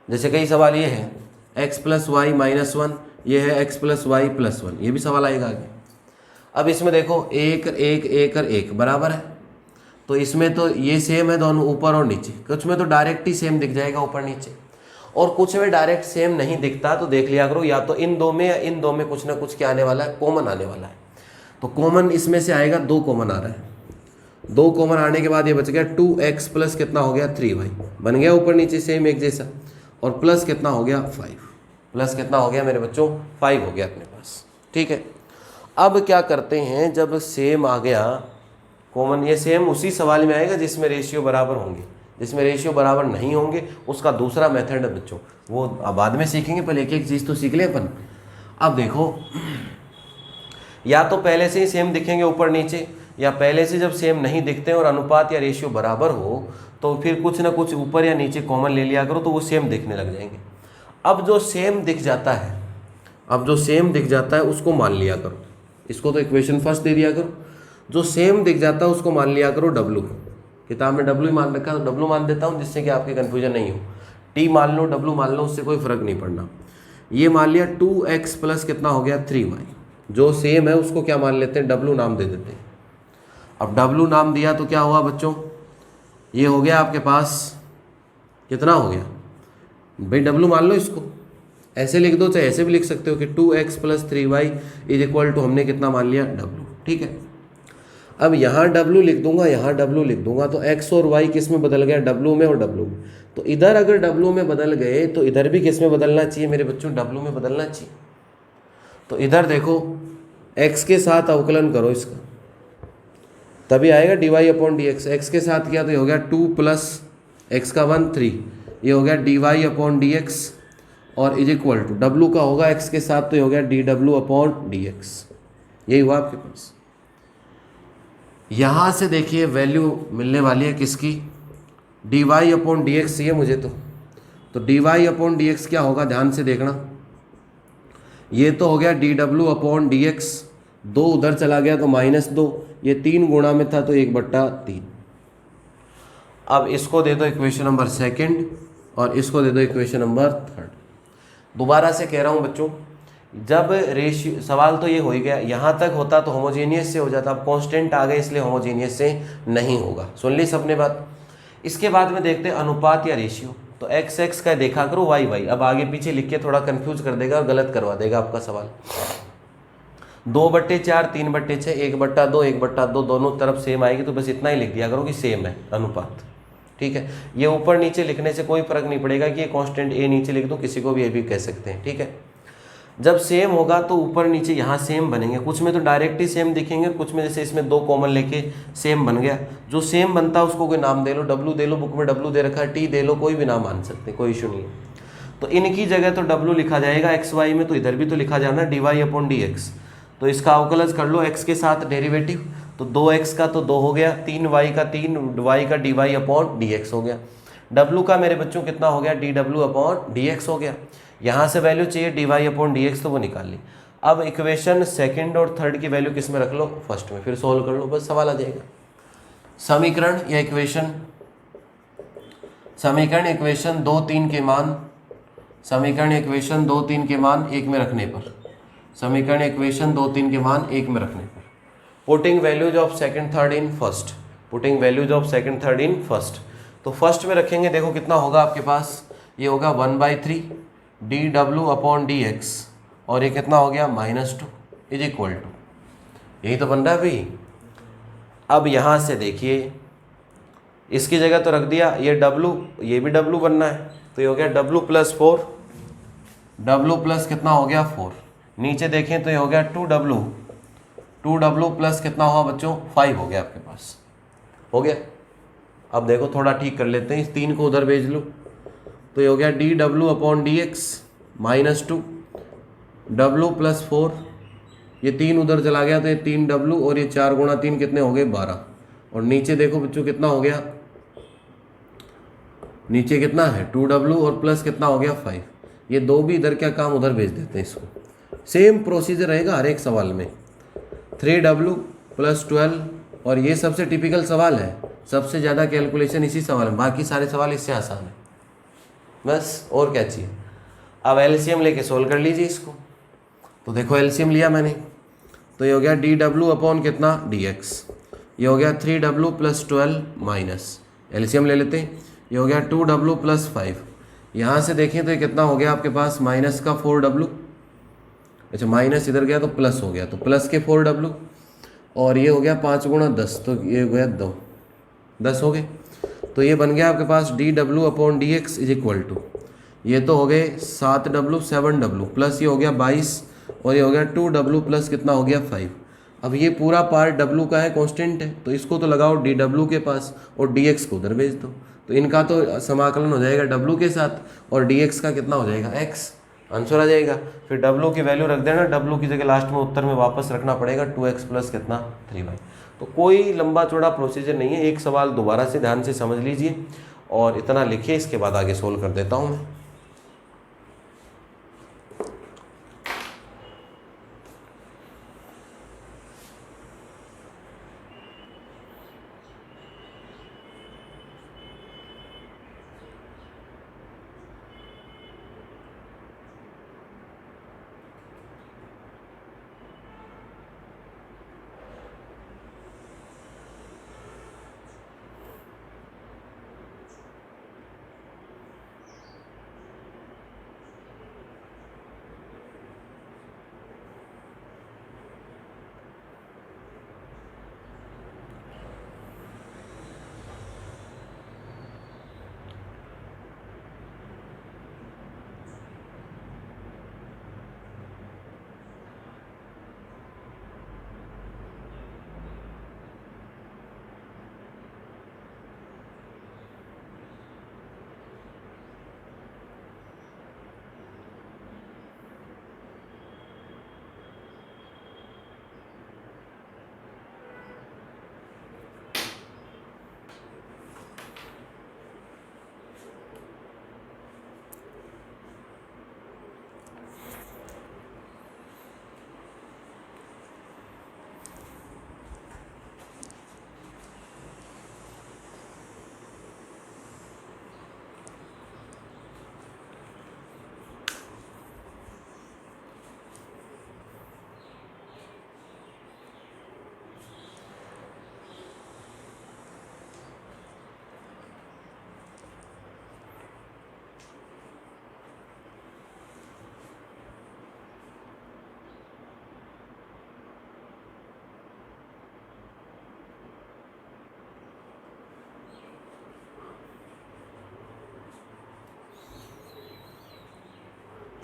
S1: जैसे कई सवाल ये है x + y - 1, ये है x + y + 1, ये भी सवाल आएगा आगे। अब इसमें देखो 1 1 1 और 1 बराबर है, तो इसमें तो ये सेम है दोनों ऊपर और नीचे, कुछ में तो डायरेक्ट ही सेम दिख जाएगा ऊपर नीचे, और कुछ में डायरेक्ट सेम नहीं दिखता, तो देख लिया करो या तो इन दो में या इन दो में कुछ ना कुछ क्या आने वाला है, कॉमन आने वाला है। तो कॉमन इसमें से आएगा, 2 कॉमन आ रहा है, 2 कॉमन आने के बाद ये बच गया 2x प्लस कितना हो गया 3y, बन गया ऊपर नीचे सेम एक जैसा, और प्लस कितना हो गया 5, प्लस कितना हो गया मेरे बच्चों 5 हो गया अपने पास, ठीक है। अब क्या करते हैं, जब सेम आ गया कॉमन, ये सेम उसी सवाल में आएगा जिसमें रेशियो बराबर होंगे, जिसमें रेशियो बराबर नहीं होंगे उसका दूसरा मेथड है बच्चों, वो बाद में सीखेंगे, पहले एक एक चीज़ तो सीख लें अपन। अब देखो या तो पहले से ही सेम दिखेंगे ऊपर नीचे, या पहले से जब सेम नहीं दिखते और अनुपात या रेशियो बराबर हो तो फिर कुछ ना कुछ ऊपर या नीचे कॉमन ले लिया करो, तो वो सेम दिखने लग जाएंगे। अब जो सेम दिख जाता है, अब जो सेम दिख जाता है उसको मान लिया करो, इसको तो इक्वेशन फर्स्ट दे दिया करो। जो सेम दिख जाता है उसको मान लिया करो डब्लू। किताब में डब्लू ही मान रखा है तो डब्लू मान देता हूँ, जिससे कि आपके कन्फ्यूजन नहीं हो। टी मान लो, डब्लू मान लो, उससे कोई फर्क नहीं पड़ना। ये मान लिया 2x प्लस कितना हो गया 3y, जो सेम है उसको क्या मान लेते हैं, डब्लू नाम दे देते हैं। अब डब्लू नाम दिया तो क्या हुआ बच्चों, ये हो गया आपके पास कितना हो गया भाई, डब्लू मान लो इसको, ऐसे लिख दो चाहे ऐसे भी लिख सकते हो कि 2x plus 3y is equal to हमने कितना मान लिया डब्लू। ठीक है, अब यहाँ डब्लू लिख दूंगा, यहाँ डब्लू लिख दूंगा, तो x और y किस में बदल गया, डब्लू में और डब्लू में। तो इधर अगर डब्लू में बदल गए तो इधर भी किस में बदलना चाहिए मेरे बच्चों, डब्लू में बदलना चाहिए। तो इधर देखो x के साथ अवकलन करो इसका, तभी आएगा dy upon d x. X के साथ किया तो ये हो गया 2 प्लस एक्स का 1 3, ये हो गया dy अपॉन डी एक्स, और इज इक्वल टू डब्लू का होगा x के साथ तो ये हो गया डी डब्लू अपॉन डी एक्स। यही हुआ आपके पास। यहाँ से देखिए वैल्यू मिलने वाली है किसकी, d y upon d x चाहिए मुझे तो d y upon d x क्या होगा, ध्यान से देखना। ये तो हो गया डी डब्लू अपॉन डी एक्स, 2 उधर चला गया तो -2, ये 3 गुणा में था तो 1/3। अब इसको दे दो इक्वेशन नंबर 2 और इसको दे दो इक्वेशन नंबर 3। दोबारा से कह रहा हूँ बच्चों, जब रेशियो, सवाल तो ये हो ही गया, यहाँ तक होता तो होमोजेनियस से हो जाता, अब कांस्टेंट आ गए इसलिए होमोजेनियस से नहीं होगा। सुन ली सबने बात। इसके बाद में देखते हैं अनुपात या रेशियो। तो x x का देखा करो, y y, अब आगे पीछे लिख के थोड़ा कंफ्यूज कर देगा और गलत करवा देगा आपका सवाल। 2/4 3/6 1/2 1/2 दोनों तरफ सेम आएगी, तो बस इतना ही लिख दिया करो कि सेम है अनुपात। ठीक है, ये ऊपर नीचे लिखने से कोई फर्क नहीं पड़ेगा कि ये कांस्टेंट a नीचे लिख दो, किसी को भी ये भी कह सकते हैं। ठीक है, जब सेम होगा तो ऊपर नीचे यहाँ सेम बनेंगे, कुछ में तो डायरेक्ट ही सेम दिखेंगे, कुछ में जैसे इसमें 2 कॉमन लेके सेम बन गया। जो सेम बनता है उसको कोई नाम दे लो, डब्लू दे लो, बुक में डब्लू दे रखा है, टी दे लो, कोई भी नाम मान सकते, कोई इशू नहीं है। तो इनकी जगह तो डब्लू लिखा जाएगा एक्स वाई में, तो इधर भी तो लिखा जाना d y upon d x. तो इसका अवकलज कर लो एक्स के साथ डेरिवेटिव, तो 2x का तो 2 हो गया, 3y का 3, y का d y upon d x हो गया। डब्लू का मेरे बच्चों कितना हो गया, डी डब्लू अपॉन डी एक्स हो गया। यहाँ से वैल्यू चाहिए d y upon d x, तो वो निकाल ली। अब इक्वेशन 2 और 3 की वैल्यू किस में रख लो, फर्स्ट में, फिर सोल्व कर लो, बस सवाल आ जाएगा। समीकरण या इक्वेशन, समीकरण इक्वेशन 2 3 के मान, समीकरण इक्वेशन 2 3 के मान 1 में रखने पर, समीकरण इक्वेशन 2 3 के मान 1 में रखने पर, putting values of second third in first, putting values of second third in first. तो फर्स्ट में रखेंगे, देखो कितना होगा आपके पास, ये होगा 1/3 डी डब्ल्यू अपॉन डी एक्स, और ये कितना हो गया -2 इज इक्वल टू, यही तो बन रहा है भाई। अब यहाँ से देखिए, इसकी जगह तो रख दिया ये डब्लू, ये भी डब्लू बनना है, तो ये हो गया डब्लू प्लस 4, डब्लू प्लस कितना हो गया 4, नीचे देखें तो ये हो गया 2w प्लस कितना हुआ बच्चों 5 हो गया आपके पास, हो गया। अब देखो थोड़ा ठीक कर लेते हैं, इस 3 को उधर भेज लो, तो ये हो गया डी डब्लू upon d x -2 W plus 4, ये 3 उधर चला गया तो ये 3w, और ये 4 गुणा 3 कितने हो गए 12, और नीचे देखो बच्चों कितना हो गया, नीचे कितना है 2w और प्लस कितना हो गया 5, ये 2 भी इधर क्या काम उधर भेज देते हैं इसको। सेम प्रोसीजर रहेगा हर एक सवाल में, 3w प्लस 12, और ये सबसे टिपिकल सवाल है, सबसे ज़्यादा कैलकुलेशन इसी सवाल में, बाकी सारे सवाल इससे आसान है, बस और क्या चाहिए। अब एलसीएम लेके सोल्व कर लीजिए इसको। तो देखो एलसीएम लिया मैंने, तो ये हो गया डी डब्ल्यू अपॉन कितना डी एक्स, ये हो गया 3w प्लस 12 माइनस, एलसीएम ले लेते हैं, ये हो गया 2w प्लस 5, यहाँ से देखें तो ये कितना हो गया आपके पास माइनस का 4w, अच्छा माइनस इधर गया तो प्लस हो गया, तो प्लस के 4w, और ये हो गया 5 गुणा 10, तो ये हो गया 10 हो गए। तो ये बन गया आपके पास डी डब्ल्यू upon d x is equal to, ये तो हो गए 7w 7w प्लस ये हो गया 22, और ये हो गया 2w प्लस कितना हो गया 5। अब ये पूरा पार्ट w का है, कांस्टेंट है, तो इसको तो लगाओ डी डब्ल्यू के पास और dx को उधर भेज दो, तो इनका तो समाकलन हो जाएगा w के साथ, और dx का कितना हो जाएगा x, आंसर आ जाएगा। फिर w की वैल्यू रख देना, w की जगह लास्ट में उत्तर में वापस रखना पड़ेगा 2x प्लस कितना 3y। तो कोई लंबा चौड़ा प्रोसीजर नहीं है, एक सवाल दोबारा से ध्यान से समझ लीजिए और इतना लिखिए, इसके बाद आगे सोल्व कर देता हूँ मैं।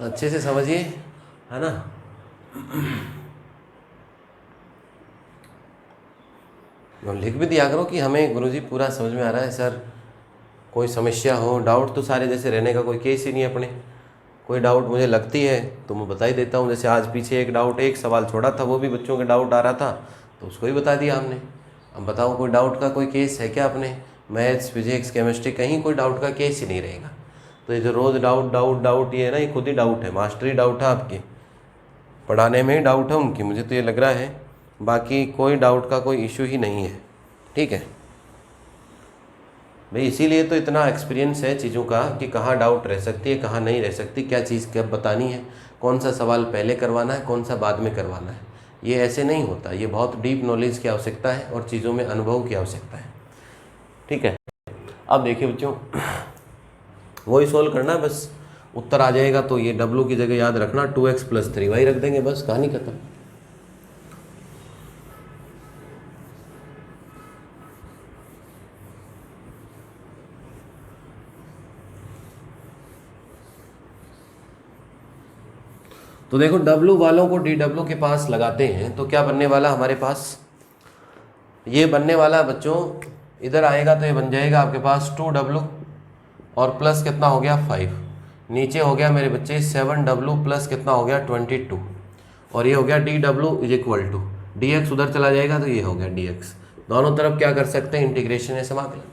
S1: अच्छे से समझिए, है ना। लिख भी दिया करो कि हमें गुरुजी पूरा समझ में आ रहा है सर, कोई समस्या हो, डाउट तो सारे जैसे रहने का कोई केस ही नहीं है अपने। कोई डाउट मुझे लगती है तो मैं बता ही देता हूँ। जैसे आज पीछे एक डाउट, एक सवाल छोड़ा था, वो भी बच्चों के डाउट आ रहा था तो उसको ही बता दिया हमने। अब बताओ कोई डाउट का कोई केस है क्या अपने? मैथ्स, फिजिक्स, केमिस्ट्री, कहीं कोई डाउट का केस ही नहीं रहेगा। तो ये जो रोज़ डाउट डाउट डाउट ये है ना, ये खुद ही डाउट है, मास्टरी डाउट है आपके, पढ़ाने में ही डाउट है उनकी, मुझे तो ये लग रहा है। बाकी कोई डाउट का कोई इशू ही नहीं है, ठीक है भाई। इसीलिए तो इतना एक्सपीरियंस है चीज़ों का कि कहाँ डाउट रह सकती है, कहाँ नहीं रह सकती, क्या चीज़ कब बतानी है, कौन सा सवाल पहले करवाना है, कौन सा बाद में करवाना है। ये ऐसे नहीं होता, ये बहुत डीप नॉलेज की आवश्यकता है और चीज़ों में अनुभव की आवश्यकता है, ठीक है। अब देखिए बच्चों, वही सोल्व करना है, बस उत्तर आ जाएगा। तो ये W की जगह याद रखना 2x + 3y रख देंगे, बस कहानी खत्म। तो देखो W वालों को DW के पास लगाते हैं तो क्या बनने वाला हमारे पास, ये बनने वाला बच्चों, इधर आएगा तो ये बन जाएगा आपके पास 2W और प्लस कितना हो गया 5, नीचे हो गया मेरे बच्चे 7W प्लस कितना हो गया 22, और ये हो गया DW = dx, उधर चला जाएगा तो ये हो गया dx। दोनों तरफ क्या कर सकते हैं, इंटीग्रेशन है, समाकलन।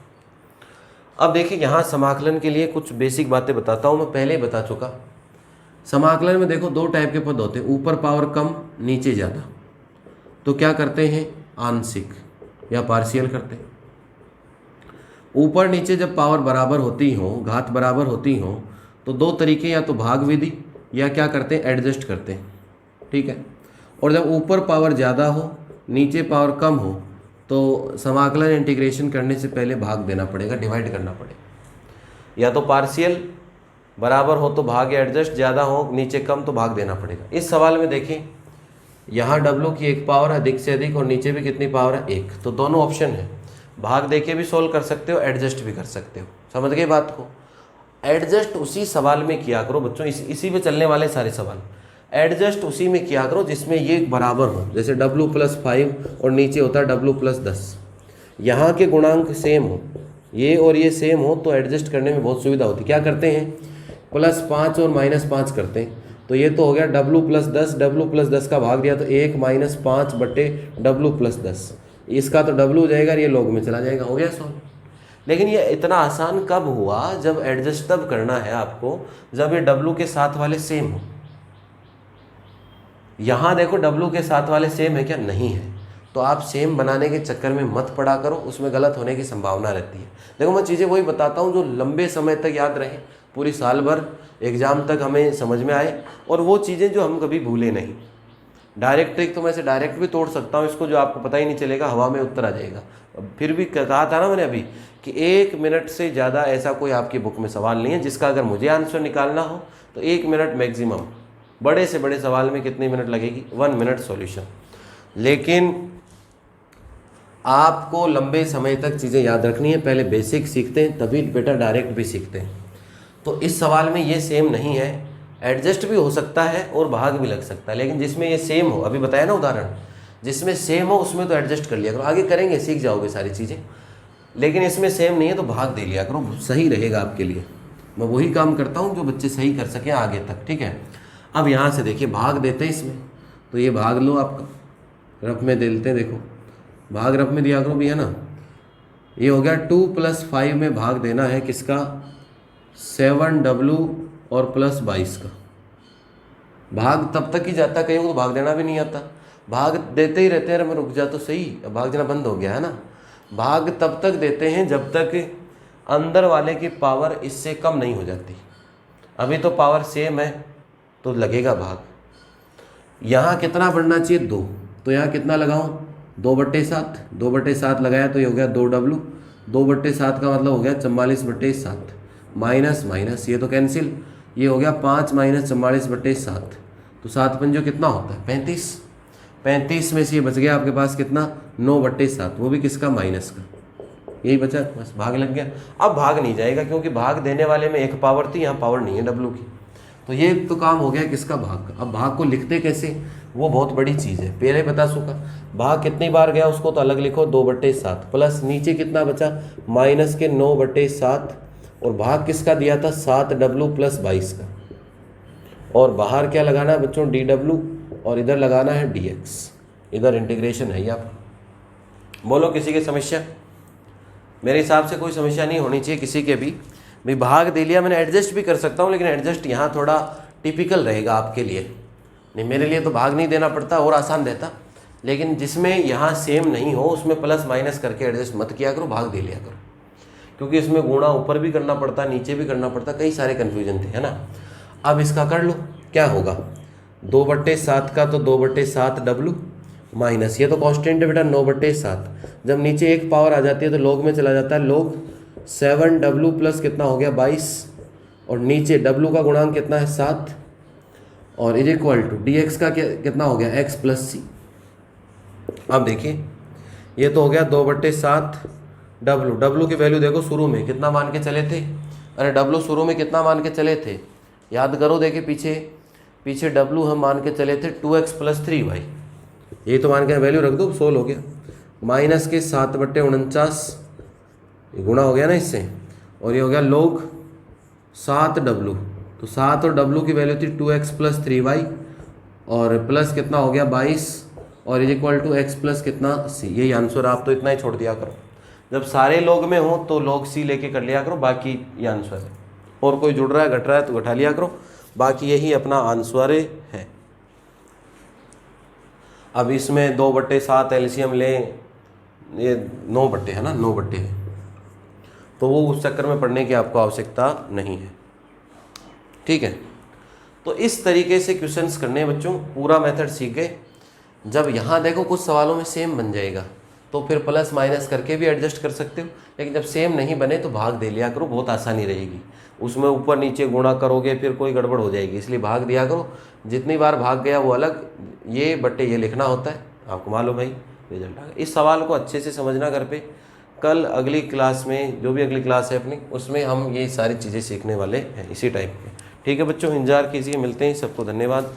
S1: अब देखिए यहाँ समाकलन के लिए कुछ बेसिक बातें बताता हूँ, मैं पहले ही बता चुका। समाकलन में देखो दो टाइप के पद होते हैं, ऊपर पावर कम नीचे ज़्यादा। तो क्या करते हैं, आंशिक या पार्शियल करते हैं। ऊपर नीचे जब पावर बराबर होती हो, घात बराबर होती हो, तो दो तरीके, या तो भाग विधि या क्या करते हैं, एडजस्ट करते हैं, ठीक है। और जब ऊपर पावर ज़्यादा हो नीचे पावर कम हो तो समाकलन इंटीग्रेशन करने से पहले भाग देना पड़ेगा, डिवाइड करना पड़ेगा। या तो पार्शियल बराबर हो तो भाग या एडजस्ट, ज़्यादा हो नीचे कम तो भाग देना पड़ेगा। इस सवाल में देखें, यहाँ W की एक पावर अधिक से अधिक और नीचे भी कितनी पावर है, एक। तो दोनों ऑप्शन है, भाग देके भी सोल्व कर सकते हो, एडजस्ट भी कर सकते हो। समझ गए बात को। एडजस्ट उसी सवाल में किया करो बच्चों, इसी पे चलने वाले सारे सवाल। एडजस्ट उसी में किया करो जिसमें ये बराबर हो, जैसे W + 5 और नीचे होता है W + 10। यहाँ के गुणांक सेम हो, ये और ये सेम हो तो एडजस्ट करने में बहुत सुविधा होती है। क्या करते हैं, +5 और -5 करते हैं। तो ये तो हो गया W + 10, W + 10 का भाग दिया तो 1 - 5 बटे W + 10, इसका तो W हो जाएगा, ये लॉग में चला जाएगा, हो गया सॉल्व। लेकिन ये इतना आसान कब हुआ, जब एडजस्ट तब करना है आपको जब ये W के साथ वाले सेम हो। यहाँ देखो W के साथ वाले सेम है क्या, नहीं है, तो आप सेम बनाने के चक्कर में मत पड़ा करो, उसमें गलत होने की संभावना रहती है। देखो मैं चीज़ें वही बताता हूँ जो लंबे समय तक याद रहे, पूरी साल भर एग्जाम तक हमें समझ में आए, और वो चीज़ें जो हम कभी भूले नहीं। डायरेक्ट ट्रिक तो मैं से डायरेक्ट भी तोड़ सकता हूँ इसको, जो आपको पता ही नहीं चलेगा, हवा में उत्तर आ जाएगा। फिर भी कहा था ना मैंने अभी कि 1 मिनट से ज़्यादा ऐसा कोई आपकी बुक में सवाल नहीं है जिसका अगर मुझे आंसर निकालना हो तो 1 मिनट मैक्सिमम। बड़े से बड़े सवाल में कितनी मिनट लगेगी, 1 मिनट सॉल्यूशन। लेकिन आपको लंबे समय तक चीज़ें याद रखनी है, पहले बेसिक सीखते हैं तभी बेटा डायरेक्ट भी सीखते हैं। तो इस सवाल में ये सेम नहीं है, एडजस्ट भी हो सकता है और भाग भी लग सकता है, लेकिन जिसमें ये सेम हो, अभी बताया ना उदाहरण, जिसमें सेम हो उसमें तो एडजस्ट कर लिया करो, आगे करेंगे सीख जाओगे सारी चीज़ें। लेकिन इसमें सेम नहीं है तो भाग दे लिया करो, सही रहेगा आपके लिए। मैं वही काम करता हूँ जो बच्चे सही कर सकें आगे तक, ठीक है। अब यहाँ से देखिए भाग देते हैं इसमें, तो ये भाग लो आपका, रफ में देते हैं, देखो भाग रफ में दिया करो भी, है ना। ये हो गया 2 + 5 में भाग देना है किसका, 7W और +22 का। भाग तब तक ही जाता, कहीं को तो भाग देना भी नहीं आता, भाग देते ही रहते हैं। मैं रुक जा तो सही, अब भाग देना बंद हो गया है ना। भाग तब तक देते हैं जब तक अंदर वाले की पावर इससे कम नहीं हो जाती। अभी तो पावर सेम है तो लगेगा भाग। यहाँ कितना बढ़ना चाहिए, 2, तो यहाँ कितना लगाऊं, 2/7, 2/7 लगाया तो ये हो गया 2W, 2/7 का मतलब हो गया 44/7, माइनस माइनस ये तो कैंसिल, ये हो गया 5 - 44/7, तो 7 पंजों कितना होता है 35, 35 में से ये बच गया आपके पास कितना 9/7, वो भी किसका, माइनस का, यही बचा, बस भाग लग गया। अब भाग नहीं जाएगा क्योंकि भाग देने वाले में एक पावर थी, यहाँ पावर नहीं है W की, तो ये तो काम हो गया किसका, भाग का। अब भाग को लिखते कैसे, वो बहुत बड़ी चीज़ है, पहले बता चुका। भाग कितनी बार गया उसको तो अलग लिखो, 2/7 प्लस नीचे कितना बचा माइनस के 9/7, और भाग किसका दिया था 7W + 22 का, और बाहर क्या लगाना है बच्चों DW, और इधर लगाना है DX, इधर इंटीग्रेशन है। आप बोलो किसी की समस्या? मेरे हिसाब से कोई समस्या नहीं होनी चाहिए किसी के भी। भाई भाग दे लिया, मैंने एडजस्ट भी कर सकता हूँ, लेकिन एडजस्ट यहाँ थोड़ा टिपिकल रहेगा आपके लिए, नहीं मेरे लिए तो भाग नहीं देना पड़ता और आसान रहता। लेकिन जिसमें यहाँ सेम नहीं हो उसमें प्लस माइनस करके एडजस्ट मत किया करो, भाग दे लिया करो, क्योंकि इसमें गुणा ऊपर भी करना पड़ता, नीचे भी करना पड़ता, कई सारे कन्फ्यूजन थे, है ना। अब इसका कर लो, क्या होगा 2/7 का तो 2/7W माइनस, ये तो कांस्टेंट है बेटा 9/7, जब नीचे एक पावर आ जाती है तो लॉग में चला जाता है, लॉग 7W प्लस कितना हो गया 22, और नीचे W का गुणांक कितना है 7, और इज इक्वल टू DX का कितना हो गया x + c। अब देखिए ये तो हो गया 2/7W, W की वैल्यू देखो शुरू में कितना मान के चले थे, अरे W शुरू में कितना मान के चले थे, याद करो, देखिए पीछे W हम मान के चले थे 2x + 3y, यही तो मान के वैल्यू रख दो, सोल्व हो गया। माइनस के 7/49 गुणा हो गया ना इससे, और ये हो गया log 7W, तो 7 और W की वैल्यू थी 2x + 3y, और प्लस कितना हो गया 22, और is equal to x plus कितना c। यही आंसर, आप तो इतना ही छोड़ दिया करो, जब सारे लोग में हो तो log c लेके कर लिया करो, बाकी ये आंसर है। और कोई जुड़ रहा है घट रहा है तो घटा लिया करो, बाकी यही अपना आंसर है। अब इसमें 2/7 एलसीएम लें, ये 9 है ना, 9 है, तो वो उस चक्कर में पढ़ने की आपको आवश्यकता नहीं है, ठीक है। तो इस तरीके से क्वेश्चंस करने हैं बच्चों, पूरा मेथड सीख गए। जब यहाँ देखो कुछ सवालों में सेम बन जाएगा तो फिर प्लस माइनस करके भी एडजस्ट कर सकते हो, लेकिन जब सेम नहीं बने तो भाग दे लिया करो, बहुत आसानी रहेगी। उसमें ऊपर नीचे गुणा करोगे फिर कोई गड़बड़ हो जाएगी, इसलिए भाग दिया करो। जितनी बार भाग गया वो अलग, ये बट्टे ये लिखना होता है, आपको मालूम भाई रिजल्ट आ गया। इस सवाल को अच्छे से समझना घर पे, कल अगली क्लास में, जो भी अगली क्लास है अपनी, उसमें हम ये सारी चीज़ें सीखने वाले हैं इसी टाइप के। ठीक है बच्चों, इंतजार कीजिए, मिलते हैं, सबको धन्यवाद।